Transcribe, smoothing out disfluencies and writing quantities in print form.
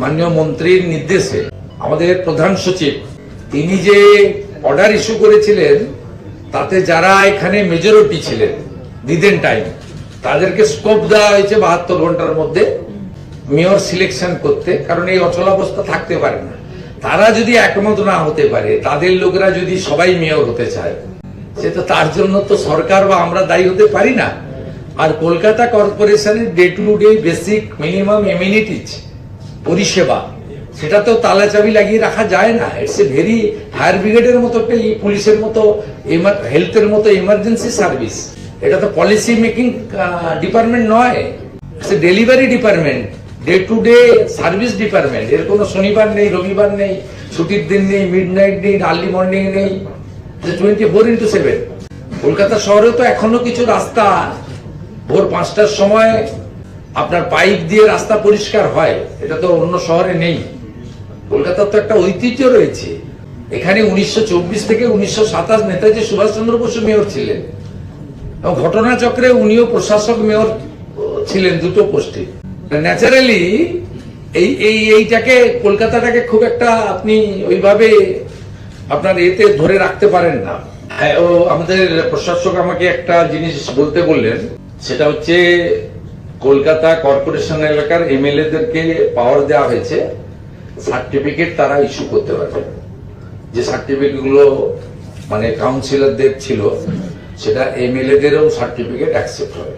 মাননীয় মন্ত্রীর নির্দেশে আমাদের প্রধান সচিব তিনি যে অর্ডার ইস্যু করেছিলেন তাতে যারা এখানে মেজরিটি ছিলেন উইদিন টাইম তাদেরকে স্কোপ দেওয়া হয়েছে 72 ঘন্টার মধ্যে মেয়র সিলেকশন করতে, কারণ এই অচলাবস্থা থাকতে পারে না। তারা যদি একমত না হতে পারে, তাদের লোকেরা যদি সবাই মেয়র হতে চায়, সে তো তার জন্য তো সরকার বা আমরা দায়ী হতে পারি না। আর কলকাতা কর্পোরেশনের day to day basic minimum amenities পরিষেবা, সেটা তো তালা চাবি লাগিয়ে রাখা যায় না। ইটস এ ভেরি ফায়ার ব্রিগেডের মতো, পুলিশের মতো, হেলথের মতো ইমার্জেন্সি সার্ভিস। এটা তো পলিসি মেকিং ডিপার্টমেন্ট নয়, it's a delivery department, day to day service department. এর কোনো শনিবার নেই, রবিবার নেই, ছুটির দিন নেই, মিড নাইট নেই, আর্লি মর্নিং নেই, 24x7। কলকাতা শহরে তো এখনো কিছু রাস্তা ভোর 5টার সময় আপনার পাইপ দিয়ে রাস্তা পরিষ্কার হয়, এটা তো অন্য শহরে নেই। কলকাতার তো একটা ঐতিহ্য রয়েছে। এখানে 1924 থেকে 1927 নেতাজি সুভাষচন্দ্র বসু মেয়র ছিলেন, এবং ঘটনাচক্রে উনিও প্রশাসক মেয়র ছিলেন, দুটো পোস্টে। ন্যাচারালি এইটাকে কলকাতাটাকে খুব একটা আপনি ওইভাবে আপনার এতে ধরে রাখতে পারেন না। আমাদের প্রশাসক আমাকে একটা জিনিস বলতে বললেন, সেটা হচ্ছে কলকাতা কর্পোরেশন এলাকার এমএলএদেরকে পাওয়ার দেওয়া হয়েছে সার্টিফিকেট তারা ইস্যু করতে পারবে। যে সার্টিফিকেট গুলো মানে কাউন্সিলরদের ছিল, সেটা এমএলএদেরও সার্টিফিকেট অ্যাকসেপ্ট হবে।